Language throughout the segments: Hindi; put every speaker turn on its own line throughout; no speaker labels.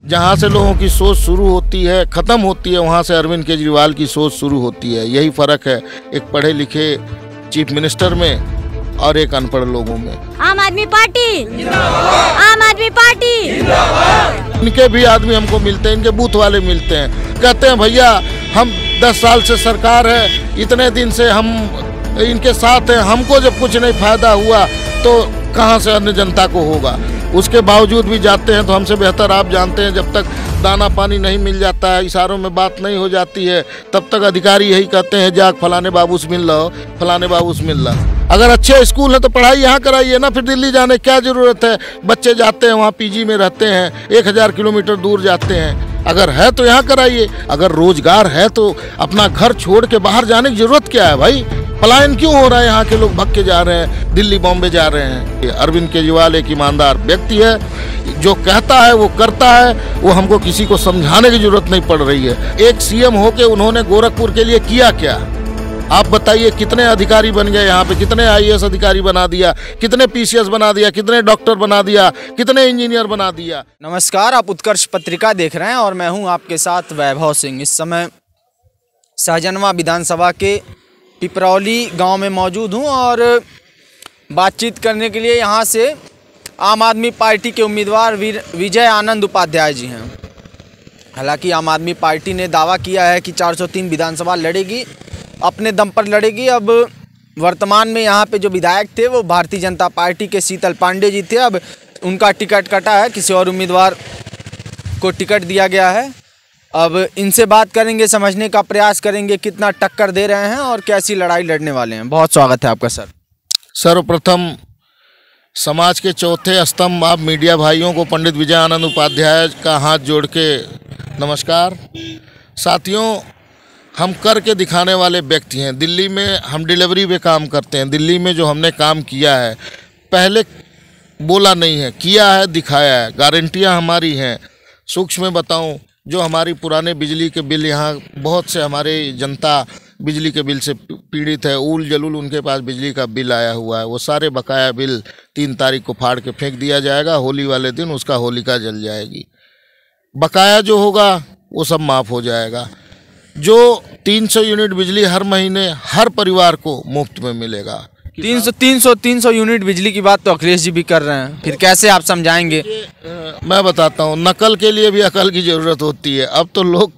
जहाँ से लोगों की सोच शुरू होती है ख़त्म होती है, वहाँ से अरविंद केजरीवाल की सोच शुरू होती है। यही फ़र्क है एक पढ़े लिखे चीफ मिनिस्टर में और एक अनपढ़ लोगों में।
आम आदमी पार्टी आम आदमी पार्टी।
इनके भी आदमी हमको मिलते हैं, इनके बूथ वाले मिलते हैं, कहते हैं भैया हम 10 साल से सरकार है, इतने दिन से हम इनके साथ हैं, हमको जब कुछ नहीं फायदा हुआ तो कहाँ से अन्य जनता को होगा। उसके बावजूद भी जाते हैं। तो हमसे बेहतर आप जानते हैं, जब तक दाना पानी नहीं मिल जाता है, इशारों में बात नहीं हो जाती है, तब तक अधिकारी यही कहते हैं जाग फलाने बाबू से मिल लो, फलाने बाबू से मिल लो। अगर अच्छे स्कूल है तो पढ़ाई यहाँ कराइए ना, फिर दिल्ली जाने क्या ज़रूरत है। बच्चे जाते हैं वहाँ पीजी में रहते हैं, 1000 किलोमीटर दूर जाते हैं। अगर है तो यहाँ कराइए, अगर रोजगार है तो अपना घर छोड़ के बाहर जाने की ज़रूरत क्या है भाई। पलायन क्यों हो रहा है, यहाँ के लोग भग के जा रहे हैं, दिल्ली बॉम्बे जा रहे हैं। अरविंद केजरीवाल एक ईमानदार व्यक्ति है, जो कहता है वो करता है, वो हमको किसी को समझाने की जरूरत नहीं पड़ रही है। एक सीएम होके उन्होंने गोरखपुर के लिए किया क्या, आप बताइए। कितने अधिकारी बन गए यहाँ पे, कितने आईएएस अधिकारी बना दिया, कितने पीसीएस बना दिया, कितने डॉक्टर बना दिया, कितने इंजीनियर बना दिया।
नमस्कार, आप उत्कर्ष पत्रिका देख रहे हैं और मैं हूँ आपके साथ वैभव सिंह। इस समय सहजनवा विधानसभा के पिपरौली गांव में मौजूद हूं और बातचीत करने के लिए यहां से आम आदमी पार्टी के उम्मीदवार विजय आनंद उपाध्याय जी हैं। हालांकि आम आदमी पार्टी ने दावा किया है कि 403 विधानसभा लड़ेगी, अपने दम पर लड़ेगी। अब वर्तमान में यहां पे जो विधायक थे वो भारतीय जनता पार्टी के शीतल पांडे जी थे। अब उनका टिकट कटा है, किसी और उम्मीदवार को टिकट दिया गया है। अब इनसे बात करेंगे, समझने का प्रयास करेंगे कितना टक्कर दे रहे हैं और कैसी लड़ाई लड़ने वाले हैं। बहुत स्वागत है आपका सर।
सर्वप्रथम समाज के चौथे स्तंभ आप मीडिया भाइयों को पंडित विजय आनंद उपाध्याय का हाथ जोड़ के नमस्कार। साथियों, हम करके दिखाने वाले व्यक्ति हैं। दिल्ली में हम डिलीवरी पे काम करते हैं। दिल्ली में जो हमने काम किया है, पहले बोला नहीं है, किया है, दिखाया है। गारंटियाँ हमारी हैं। सूक्ष्म में बताऊँ, जो हमारी पुराने बिजली के बिल, यहाँ बहुत से हमारे जनता बिजली के बिल से पीड़ित है, ऊल जलूल उनके पास बिजली का बिल आया हुआ है, वो सारे बकाया बिल 3 तारीख को फाड़ के फेंक दिया जाएगा। होली वाले दिन उसका होलिका जल जाएगी। बकाया जो होगा वो सब माफ़ हो जाएगा। जो 300 यूनिट बिजली हर महीने हर परिवार को मुफ्त में मिलेगा।
300 यूनिट बिजली की बात तो अखिलेश जी भी कर रहे हैं, फिर कैसे आप समझाएंगे?
मैं बताता हूँ, नकल के लिए भी अकल की ज़रूरत होती है। अब तो लोग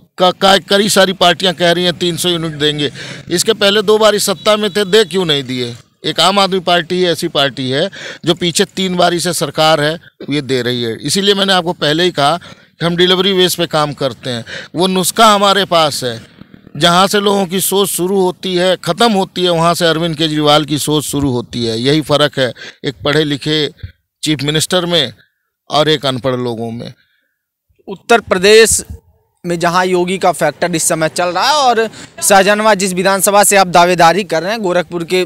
कई सारी पार्टियां कह रही हैं 300 यूनिट देंगे। इसके पहले 2 बारी सत्ता में थे, दे क्यों नहीं दिए। एक आम आदमी पार्टी ऐसी पार्टी है जो पीछे 3 बारी से सरकार है, ये दे रही है। इसीलिए मैंने आपको पहले ही कहा कि हम डिलीवरी बेस पे काम करते हैं। वो नुस्खा हमारे पास है। जहाँ से लोगों की सोच शुरू होती है ख़त्म होती है, वहाँ से अरविंद केजरीवाल की सोच शुरू होती है। यही फ़र्क है एक पढ़े लिखे चीफ मिनिस्टर में और एक अनपढ़ लोगों में।
उत्तर प्रदेश में जहां योगी का फैक्टर इस समय चल रहा है और सहजनवा जिस विधानसभा से आप दावेदारी कर रहे हैं, गोरखपुर के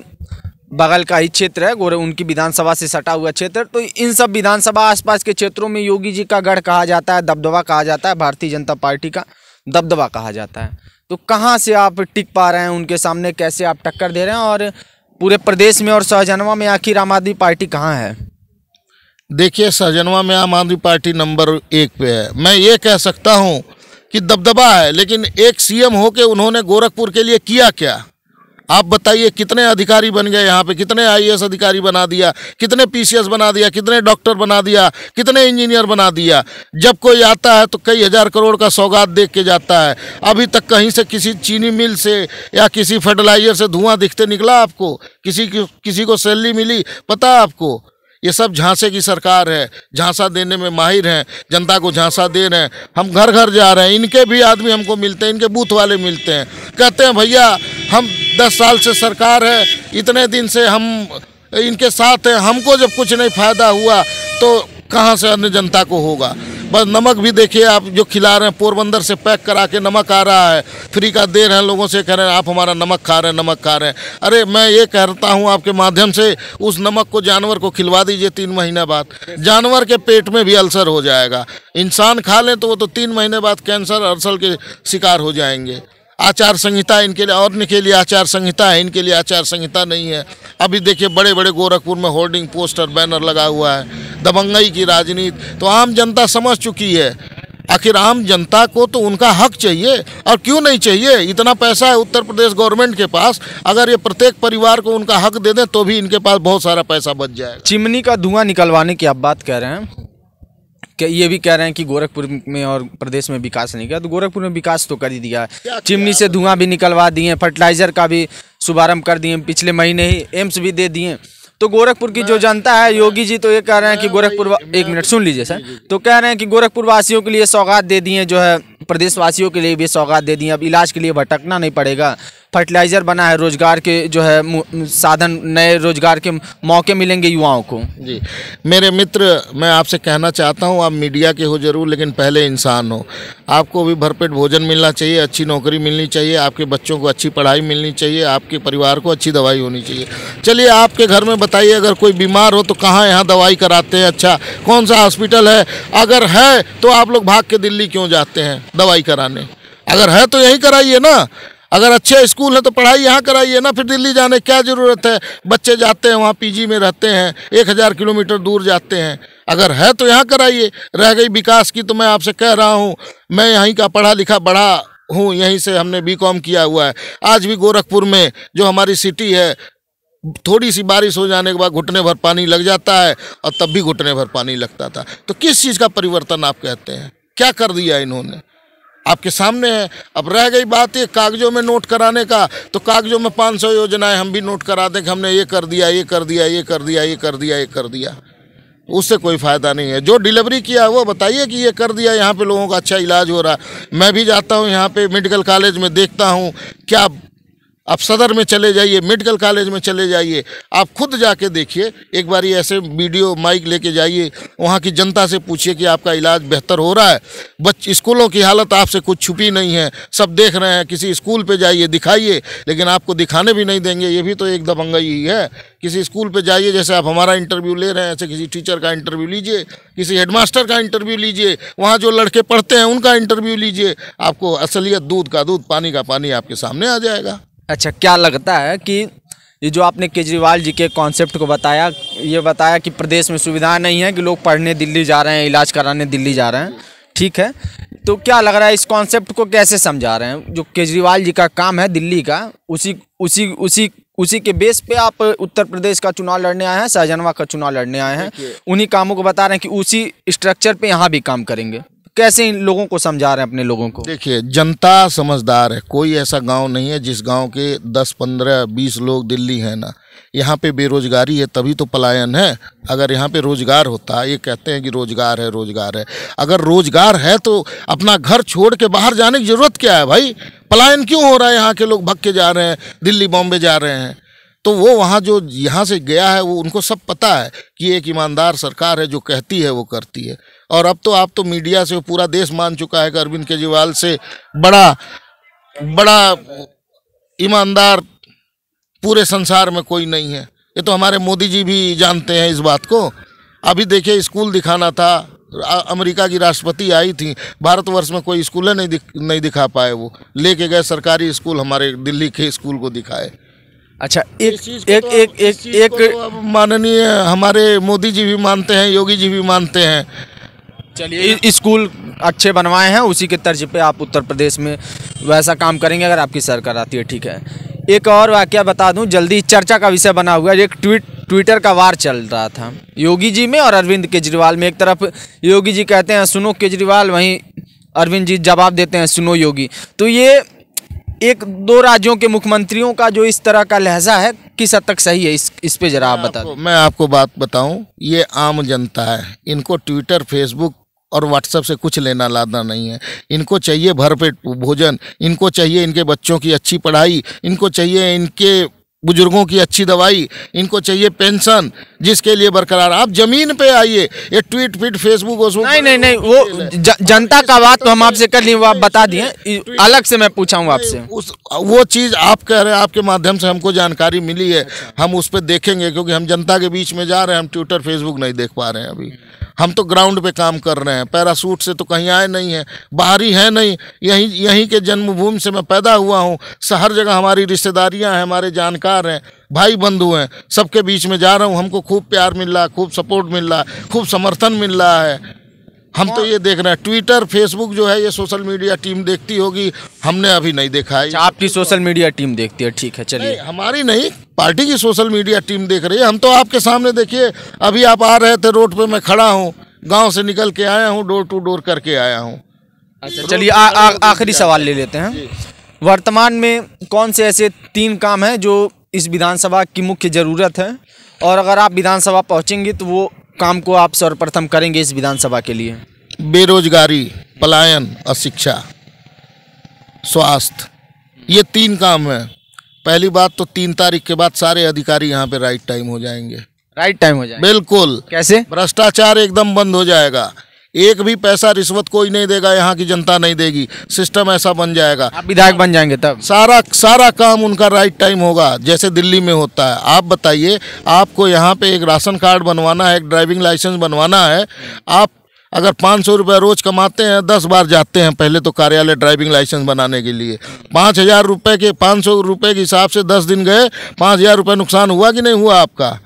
बगल का ही क्षेत्र है, उनकी विधानसभा से सटा हुआ क्षेत्र। तो इन सब विधानसभा आसपास के क्षेत्रों में योगी जी का गढ़ कहा जाता है, दबदबा कहा जाता है, भारतीय जनता पार्टी का दबदबा कहा जाता है। तो कहाँ से आप टिक पा रहे हैं उनके सामने, कैसे आप टक्कर दे रहे हैं और पूरे प्रदेश में और सहजनवा में आखिर आम आदमी पार्टी कहाँ है?
देखिए, सहजनवा में आम आदमी पार्टी नंबर 1 पे है। मैं ये कह सकता हूँ कि दबदबा है, लेकिन एक सीएम होके उन्होंने गोरखपुर के लिए किया क्या, आप बताइए। कितने अधिकारी बन गए यहाँ पे, कितने आईएएस अधिकारी बना दिया, कितने पीसीएस बना दिया, कितने डॉक्टर बना दिया, कितने इंजीनियर बना दिया। जब कोई आता है तो कई हजार करोड़ का सौगात देख के जाता है। अभी तक कहीं से किसी चीनी मिल से या किसी फर्टिलाइजर से धुआं दिखते निकला आपको? किसी को सैलरी मिली, पता है आपको? ये सब झांसे की सरकार है, झांसा देने में माहिर हैं, जनता को झांसा दे रहे हैं। हम घर घर जा रहे हैं, इनके भी आदमी हमको मिलते हैं, इनके बूथ वाले मिलते हैं, कहते हैं भैया हम 10 साल से सरकार है, इतने दिन से हम इनके साथ हैं, हमको जब कुछ नहीं फायदा हुआ तो कहाँ से अन्य जनता को होगा। बस नमक भी देखिए आप जो खिला रहे हैं, पोरबंदर से पैक करा के नमक आ रहा है, फ्री का दे रहे हैं लोगों से, कह रहे हैं आप हमारा नमक खा रहे हैं, नमक खा रहे हैं। अरे मैं ये कहता हूँ आपके माध्यम से, उस नमक को जानवर को खिलवा दीजिए 3 महीने बाद, जानवर के पेट में भी अल्सर हो जाएगा। इंसान खा लें तो वो तो 3 महीने बाद कैंसर अल्सर के शिकार हो जाएंगे। आचार संहिता इनके लिए, और इनके लिए आचार संहिता है, इनके लिए आचार संहिता नहीं है। अभी देखिए बड़े बड़े गोरखपुर में होर्डिंग पोस्टर बैनर लगा हुआ है, दबंगई की राजनीति तो आम जनता समझ चुकी है। आखिर आम जनता को तो उनका हक चाहिए, और क्यों नहीं चाहिए? इतना पैसा है उत्तर प्रदेश गवर्नमेंट के पास, अगर ये प्रत्येक परिवार को उनका हक दे दें तो भी इनके पास बहुत सारा पैसा बच जाएगा।
चिमनी का धुआं निकलवाने की आप बात कह रहे हैं कि ये भी कह रहे हैं कि गोरखपुर में और प्रदेश में विकास नहीं किया, तो गोरखपुर में विकास तो कर ही दिया है। चिमनी से धुआं भी निकलवा दिए, फर्टिलाइजर का भी शुभारंभ कर दिए, पिछले महीने ही एम्स भी दे दिए। तो गोरखपुर की जो जनता है, योगी जी तो ये कह रहे हैं कि गोरखपुर, एक मिनट सुन लीजिए सर, तो कह रहे हैं कि गोरखपुर वासियों के लिए सौगात दे दिए, जो है प्रदेशवासियों के लिए भी सौगात दे दिए। अब इलाज के लिए भटकना नहीं पड़ेगा, फर्टिलाइजर बना है, रोजगार के जो है साधन, नए रोजगार के मौके मिलेंगे युवाओं को।
जी मेरे मित्र, मैं आपसे कहना चाहता हूँ, आप मीडिया के हो जरूर, लेकिन पहले इंसान हो। आपको भी भरपेट भोजन मिलना चाहिए, अच्छी नौकरी मिलनी चाहिए, आपके बच्चों को अच्छी पढ़ाई मिलनी चाहिए, आपके परिवार को अच्छी दवाई होनी चाहिए। चलिए आपके घर में बताइए, अगर कोई बीमार हो तो कहाँ यहाँ दवाई कराते हैं? अच्छा, कौन सा हॉस्पिटल है? अगर है तो आप लोग भाग के दिल्ली क्यों जाते हैं दवाई कराने? अगर है तो यहीं कराइए ना। अगर अच्छे स्कूल है तो पढ़ाई यहाँ कराइए ना, फिर दिल्ली जाने क्या ज़रूरत है? बच्चे जाते हैं वहाँ पीजी में रहते हैं, 1000 किलोमीटर दूर जाते हैं। अगर है तो यहाँ कराइए। रह गई विकास की, तो मैं आपसे कह रहा हूँ, मैं यहीं का पढ़ा लिखा बड़ा हूँ, यहीं से हमने बीकॉम किया हुआ है। आज भी गोरखपुर में जो हमारी सिटी है, थोड़ी सी बारिश हो जाने के बाद घुटने भर पानी लग जाता है, और तब भी घुटने भर पानी लगता था। तो किस चीज़ का परिवर्तन आप कहते हैं? क्या कर दिया इन्होंने? आपके सामने है। अब रह गई बात ये कागजों में नोट कराने का, तो कागजों में 500 योजनाएं हम भी नोट करा दें कि हमने ये कर दिया, ये कर दिया, ये कर दिया, ये कर दिया, ये कर दिया। उससे कोई फ़ायदा नहीं है। जो डिलीवरी किया वो बताइए कि ये कर दिया, यहाँ पे लोगों का अच्छा इलाज हो रहा है। मैं भी जाता हूँ यहाँ पे मेडिकल कॉलेज में, देखता हूँ क्या। आप सदर में चले जाइए, मेडिकल कॉलेज में चले जाइए, आप खुद जाके देखिए। एक बार ऐसे वीडियो माइक लेके जाइए, वहाँ की जनता से पूछिए कि आपका इलाज बेहतर हो रहा है। स्कूलों की हालत आपसे कुछ छुपी नहीं है, सब देख रहे हैं। किसी स्कूल पे जाइए, दिखाइए, लेकिन आपको दिखाने भी नहीं देंगे। ये भी तो एक दबंगई ही है। किसी स्कूल पे जाइए, जैसे आप हमारा इंटरव्यू ले रहे हैं, ऐसे किसी टीचर का इंटरव्यू लीजिए, किसी हेडमास्टर का इंटरव्यू लीजिए, वहाँ जो लड़के पढ़ते हैं उनका इंटरव्यू लीजिए। आपको असलियत दूध का दूध, पानी का पानी आपके सामने आ जाएगा।
अच्छा, क्या लगता है कि ये जो आपने केजरीवाल जी के कॉन्सेप्ट को बताया, ये बताया कि प्रदेश में सुविधाएं नहीं है, कि लोग पढ़ने दिल्ली जा रहे हैं, इलाज कराने दिल्ली जा रहे हैं, ठीक है, तो क्या लग रहा है इस कॉन्सेप्ट को कैसे समझा रहे हैं? जो केजरीवाल जी का काम है दिल्ली का, उसी के बेस पे आप उत्तर प्रदेश का चुनाव लड़ने आए हैं, सहजनवा का चुनाव लड़ने आए हैं, उन्हीं कामों को बता रहे हैं कि उसी स्ट्रक्चर पे यहाँ भी काम करेंगे। कैसे इन लोगों को समझा रहे हैं, अपने लोगों को?
देखिए, जनता समझदार है। कोई ऐसा गांव नहीं है जिस गांव के 10, 15, 20 लोग दिल्ली हैं ना। यहाँ पे बेरोजगारी है, तभी तो पलायन है। अगर यहाँ पे रोजगार होता, ये कहते हैं कि रोजगार है, रोजगार है। अगर रोजगार है तो अपना घर छोड़ के बाहर जाने की जरूरत क्या है भाई? पलायन क्यों हो रहा है? यहाँ के लोग भग के जा रहे हैं, दिल्ली बॉम्बे जा रहे हैं। तो वो वहाँ जो यहाँ से गया है, वो उनको सब पता है कि एक ईमानदार सरकार है, जो कहती है वो करती है। और अब तो आप तो मीडिया से पूरा देश मान चुका है कि अरविंद केजरीवाल से बड़ा ईमानदार पूरे संसार में कोई नहीं है। ये तो हमारे मोदी जी भी जानते हैं इस बात को। अभी देखिए, स्कूल दिखाना था, अमेरिका की राष्ट्रपति आई थी, भारतवर्ष में कोई स्कूल नहीं दिखा पाए। वो लेके गए सरकारी स्कूल, हमारे दिल्ली के स्कूल को दिखाए।
अच्छा, एक
माननीय हमारे मोदी जी भी मानते हैं, योगी जी भी मानते हैं।
चलिए, स्कूल अच्छे बनवाए हैं, उसी के तर्ज पे आप उत्तर प्रदेश में वैसा काम करेंगे अगर आपकी सरकार आती है, ठीक है। एक और वाकया बता दूं, जल्दी चर्चा का विषय बना हुआ है। एक ट्विटर का वार चल रहा था योगी जी में और अरविंद केजरीवाल में। एक तरफ योगी जी कहते हैं सुनो केजरीवाल, वहीं अरविंद जी जवाब देते हैं सुनो योगी। तो ये एक दो राज्यों के मुख्यमंत्रियों का जो इस तरह का लहजा है, किस हद तक सही है? इस पे जरा आप बता दें।
मैं आपको बात बताऊं, ये आम जनता है। इनको ट्विटर, फेसबुक और व्हाट्सएप से कुछ लेना लाना नहीं है। इनको चाहिए भरपेट भोजन, इनको चाहिए इनके बच्चों की अच्छी पढ़ाई, इनको चाहिए इनके बुजुर्गों की अच्छी दवाई, इनको चाहिए पेंशन, जिसके लिए बरकरार। आप जमीन पे आइए, ये ट्वीट फीट फेसबुक
नहीं, वो जनता का बात तो हम आपसे कर लिए, वो आप बता दिए, अलग से मैं पूछा हूँ आपसे।
वो चीज़ आप कह रहे हैं, आपके माध्यम से हमको जानकारी मिली है, हम उस पर देखेंगे, क्योंकि हम जनता के बीच में जा रहे हैं। हम ट्विटर फेसबुक नहीं देख पा रहे हैं अभी। हम तो ग्राउंड पे काम कर रहे हैं, पैरासूट से तो कहीं आए नहीं हैं, बाहरी है नहीं। यहीं के जन्मभूमि से मैं पैदा हुआ हूँ। हर जगह हमारी रिश्तेदारियाँ हैं, हमारे जानकार हैं, भाई बंधु हैं, सबके बीच में जा रहा हूँ। हमको खूब प्यार मिल रहा है, खूब सपोर्ट मिल रहा है, खूब समर्थन मिल रहा है। हम तो ये देख रहे हैं, ट्विटर फेसबुक जो है ये सोशल मीडिया टीम देखती होगी, हमने अभी नहीं देखा है।
अच्छा, आपकी सोशल मीडिया टीम देखती है, ठीक है चलिए।
नहीं, हमारी नहीं, पार्टी की सोशल मीडिया टीम देख रही है। हम तो आपके सामने देखिए, अभी आप आ रहे थे रोड पे, मैं खड़ा हूँ, गांव से निकल के आया हूँ, डोर टू डोर करके आया हूँ।
अच्छा चलिए, आखिरी सवाल ले लेते हैं। वर्तमान में कौन से ऐसे 3 काम हैं जो इस विधानसभा की मुख्य ज़रूरत है, और अगर आप विधानसभा पहुंचेंगे तो वो काम को आप सर्वप्रथम करेंगे इस विधानसभा के लिए?
बेरोजगारी, पलायन, अशिक्षा, स्वास्थ्य, ये 3 काम है। पहली बात तो 3 तारीख के बाद सारे अधिकारी यहाँ पे राइट टाइम हो जाएंगे।
राइट टाइम हो जाए?
बिल्कुल।
कैसे?
भ्रष्टाचार एकदम बंद हो जाएगा, एक भी पैसा रिश्वत कोई नहीं देगा, यहाँ की जनता नहीं देगी, सिस्टम ऐसा बन जाएगा।
आप विधायक बन जाएंगे तब?
सारा काम उनका राइट टाइम होगा, जैसे दिल्ली में होता है। आप बताइए, आपको यहाँ पे एक राशन कार्ड बनवाना है, एक ड्राइविंग लाइसेंस बनवाना है, आप अगर 500 रुपये रोज कमाते हैं, 10 बार जाते हैं पहले तो कार्यालय ड्राइविंग लाइसेंस बनाने के लिए। 5,000 रुपये के 500 रुपये के हिसाब से 10 दिन गए, 5,000 रुपये नुकसान हुआ कि नहीं हुआ आपका?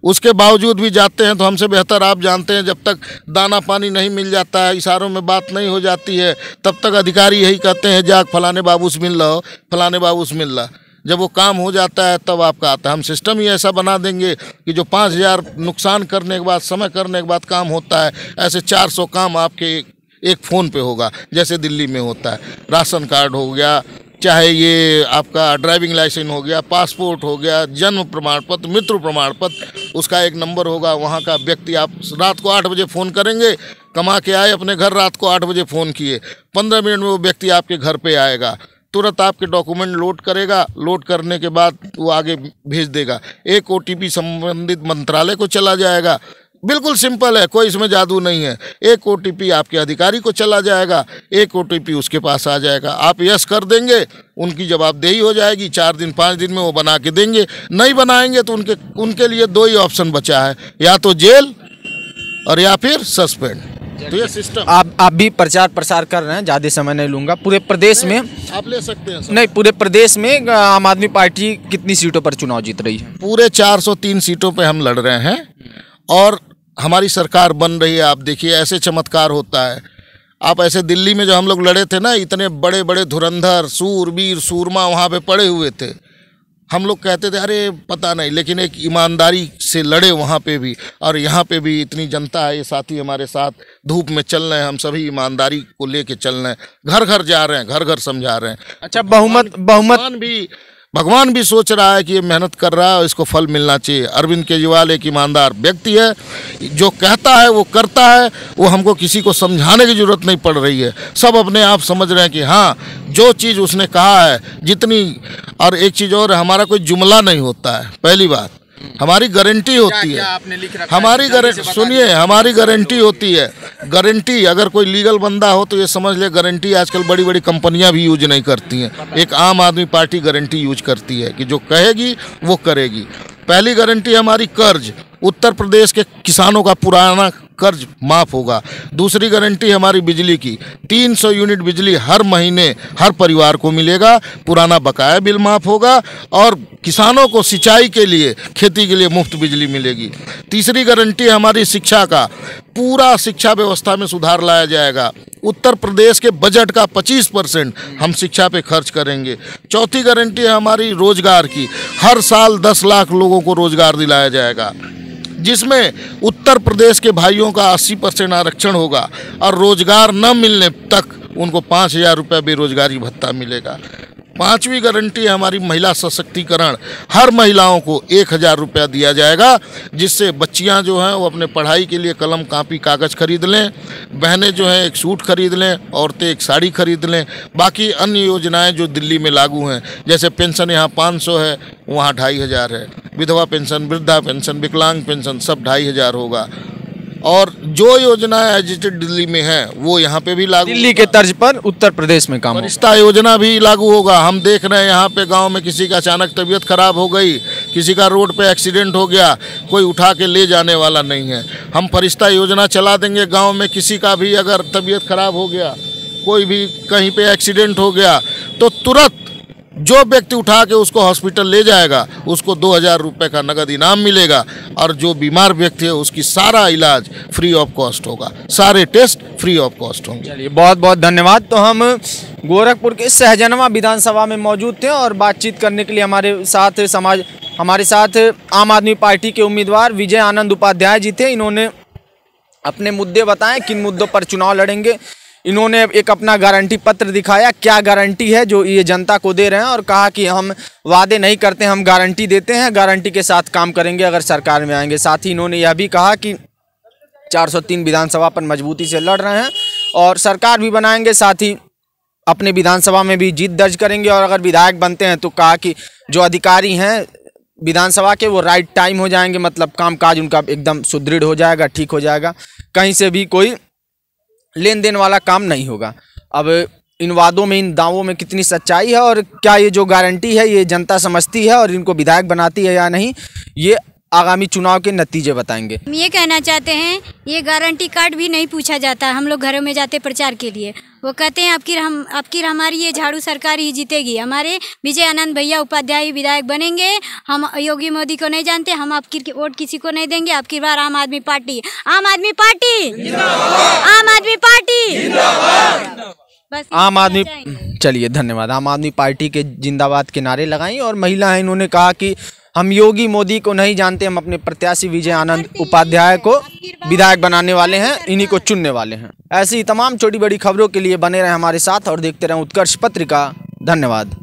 उसके बावजूद भी जाते हैं। तो हमसे बेहतर आप जानते हैं, जब तक दाना पानी नहीं मिल जाता है, इशारों में बात नहीं हो जाती है, तब तक अधिकारी यही कहते हैं जाग फलाने बाबू से मिल रहा, फलाने बाबू से मिल रहा। जब वो काम हो जाता है तब आपका आता है। हम सिस्टम ही ऐसा बना देंगे कि जो 5,000 नुकसान करने के बाद, समय करने के बाद काम होता है, ऐसे 400 काम आपके एक फ़ोन पे होगा, जैसे दिल्ली में होता है। राशन कार्ड हो गया, चाहे ये आपका ड्राइविंग लाइसेंस हो गया, पासपोर्ट हो गया, जन्म प्रमाण पत्र, मृत्यु प्रमाण पत्र, उसका एक नंबर होगा। वहाँ का व्यक्ति, आप रात को 8 बजे फ़ोन करेंगे, कमा के आए अपने घर, रात को 8 बजे फ़ोन किए, 15 मिनट में वो व्यक्ति आपके घर पे आएगा, तुरंत आपके डॉक्यूमेंट लोड करेगा, लोड करने के बाद वो आगे भेज देगा। एक OTP संबंधित मंत्रालय को चला जाएगा। बिल्कुल सिंपल है, कोई इसमें जादू नहीं है। एक OTP आपके अधिकारी को चला जाएगा, एक OTP उसके पास आ जाएगा। आप यस कर देंगे, उनकी जवाबदेही हो जाएगी, 4 दिन 5 दिन में वो बना के देंगे। नहीं बनाएंगे तो उनके लिए 2 ही ऑप्शन बचा है, या तो जेल और या फिर सस्पेंड। तो ये सिस्टम
आप भी प्रचार प्रसार कर रहे हैं, ज़्यादा समय नहीं लूँगा। पूरे प्रदेश में
आप ले सकते हैं सर।
नहीं, पूरे प्रदेश में आम आदमी पार्टी कितनी सीटों पर चुनाव जीत रही है?
पूरे 403 सीटों पे हम लड़ रहे हैं और हमारी सरकार बन रही है। आप देखिए, ऐसे चमत्कार होता है। आप ऐसे दिल्ली में जो हम लोग लड़े थे ना, इतने बड़े बड़े धुरंधर, सूरवीर, सूरमा वहाँ पे पड़े हुए थे। हम लोग कहते थे अरे पता नहीं, लेकिन एक ईमानदारी से लड़े वहाँ पे भी, और यहाँ पे भी इतनी जनता है। ये साथी हमारे साथ धूप में चल रहे हैं, हम सभी ईमानदारी को लेके चल रहे हैं, घर घर जा रहे हैं, घर घर समझा रहे हैं।
अच्छा, बहुमत
भगवान भी सोच रहा है कि ये मेहनत कर रहा है और इसको फल मिलना चाहिए। अरविंद केजरीवाल एक ईमानदार व्यक्ति है, जो कहता है वो करता है। वो हमको किसी को समझाने की ज़रूरत नहीं पड़ रही है, सब अपने आप समझ रहे हैं कि हाँ, जो चीज़ उसने कहा है जितनी। और एक चीज़ और, हमारा कोई जुमला नहीं होता है, पहली बात हमारी गारंटी होती है।
आपने लिख रखा
हमारी सुनिए, हमारी गारंटी होती है। गारंटी अगर कोई लीगल बंदा हो तो ये समझ ले, गारंटी आजकल बड़ी बड़ी कंपनियां भी यूज नहीं करती हैं। एक आम आदमी पार्टी गारंटी यूज करती है कि जो कहेगी वो करेगी। पहली गारंटी हमारी कर्ज, उत्तर प्रदेश के किसानों का पुराना कर्ज माफ़ होगा। दूसरी गारंटी हमारी बिजली की, 300 यूनिट बिजली हर महीने हर परिवार को मिलेगा, पुराना बकाया बिल माफ़ होगा, और किसानों को सिंचाई के लिए, खेती के लिए मुफ्त बिजली मिलेगी। तीसरी गारंटी हमारी शिक्षा का, पूरा शिक्षा व्यवस्था में सुधार लाया जाएगा। उत्तर प्रदेश के बजट का 25% हम शिक्षा पे खर्च करेंगे। चौथी गारंटी है हमारी रोजगार की, हर साल 10 लाख लोगों को रोजगार दिलाया जाएगा, जिसमें उत्तर प्रदेश के भाइयों का 80% आरक्षण होगा, और रोजगार न मिलने तक उनको 5,000 रुपये बेरोजगारी भत्ता मिलेगा। पांचवी गारंटी हमारी महिला सशक्तिकरण, हर महिलाओं को 1,000 रुपया दिया जाएगा, जिससे बच्चियां जो हैं वो अपने पढ़ाई के लिए कलम कापी कागज़ खरीद लें, बहनें जो हैं एक सूट खरीद लें, औरतें एक साड़ी खरीद लें। बाकी अन्य योजनाएं जो दिल्ली में लागू हैं, जैसे पेंशन यहाँ 500 है, वहाँ 2,500 है, विधवा पेंशन, वृद्धा पेंशन, विकलांग पेंशन सब 2,500 होगा। और जो योजनाएं एजिटेड दिल्ली में है वो यहाँ पे भी लागू,
दिल्ली के तर्ज पर उत्तर प्रदेश में काम,
फरिश्ता योजना भी लागू होगा। हम देख रहे हैं यहाँ पे गांव में किसी का अचानक तबीयत खराब हो गई, किसी का रोड पे एक्सीडेंट हो गया, कोई उठा के ले जाने वाला नहीं है। हम फरिश्ता योजना चला देंगे। गाँव में किसी का भी अगर तबीयत खराब हो गया, कोई भी कहीं पे एक्सीडेंट हो गया, तो तुरंत जो व्यक्ति उठा के उसको हॉस्पिटल ले जाएगा उसको 2000 रुपये का नगद इनाम मिलेगा, और जो बीमार व्यक्ति है उसकी सारा इलाज फ्री ऑफ कॉस्ट होगा, सारे टेस्ट फ्री ऑफ कॉस्ट होंगे।
चलिए बहुत बहुत धन्यवाद। तो हम गोरखपुर के सहजनवा विधानसभा में मौजूद थे और बातचीत करने के लिए हमारे साथ आम आदमी पार्टी के उम्मीदवार विजय आनंद उपाध्याय जी थे। इन्होंने अपने मुद्दे बताएं, किन मुद्दों पर चुनाव लड़ेंगे। इन्होंने एक अपना गारंटी पत्र दिखाया, क्या गारंटी है जो ये जनता को दे रहे हैं, और कहा कि हम वादे नहीं करते, हम गारंटी देते हैं, गारंटी के साथ काम करेंगे अगर सरकार में आएंगे। साथ ही इन्होंने यह भी कहा कि 403 विधानसभा पर मजबूती से लड़ रहे हैं और सरकार भी बनाएंगे, साथ ही अपने विधानसभा में भी जीत दर्ज करेंगे, और अगर विधायक बनते हैं तो कहा कि जो अधिकारी हैं विधानसभा के वो राइट टाइम हो जाएंगे, मतलब कामकाज उनका एकदम सुदृढ़ हो जाएगा, ठीक हो जाएगा, कहीं से भी कोई लेन देन वाला काम नहीं होगा। अब इन वादों में, इन दावों में कितनी सच्चाई है और क्या ये जो गारंटी है ये जनता समझती है और इनको विधायक बनाती है या नहीं, ये आगामी चुनाव के नतीजे बताएंगे।
हम ये कहना चाहते हैं, ये गारंटी कार्ड भी नहीं पूछा जाता। हम लोग घरों में जाते प्रचार के लिए, वो कहते हैं आपकी हमारी ये झाड़ू सरकार ही जीतेगी, हमारे विजय आनंद भैया उपाध्याय विधायक बनेंगे, हम योगी मोदी को नहीं जानते, हम आपकी वोट किसी को नहीं देंगे, आपकी बार आम आदमी पार्टी, आम आदमी पार्टी, आम आदमी पार्टी, बस
आम आदमी। चलिए धन्यवाद। आम आदमी पार्टी के जिंदाबाद के नारे लगाएं। और महिला हैं, इन्होंने कहा कि हम योगी मोदी को नहीं जानते, हम अपने प्रत्याशी विजय आनंद उपाध्याय को विधायक बनाने वाले हैं, इन्हीं को चुनने वाले हैं। ऐसी तमाम छोटी बड़ी खबरों के लिए बने रहें हमारे साथ और देखते रहें उत्कर्ष पत्रिका। धन्यवाद।